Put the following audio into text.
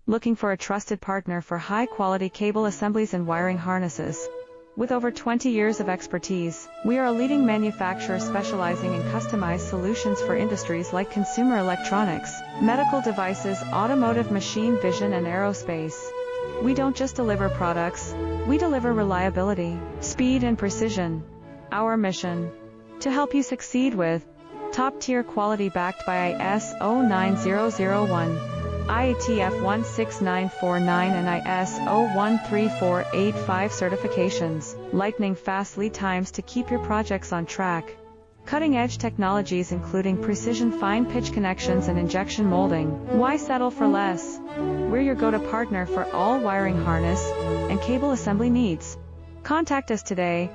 Looking for a trusted partner for high-quality cable assemblies and wiring harnesses? With over 20 years of expertise, we are a leading manufacturer specializing in customized solutions for industries like consumer electronics, medical devices, automotive, machine vision, and aerospace. We don't just deliver products, we deliver reliability, speed, and precision. Our mission: to help you succeed with top-tier quality backed by ISO 9001, IATF 16949 and ISO 13485 certifications, lightning-fast lead times to keep your projects on track. Cutting-edge technologies including precision fine-pitch connections and injection molding. Why settle for less? We're your go-to partner for all wiring harness and cable assembly needs. Contact us today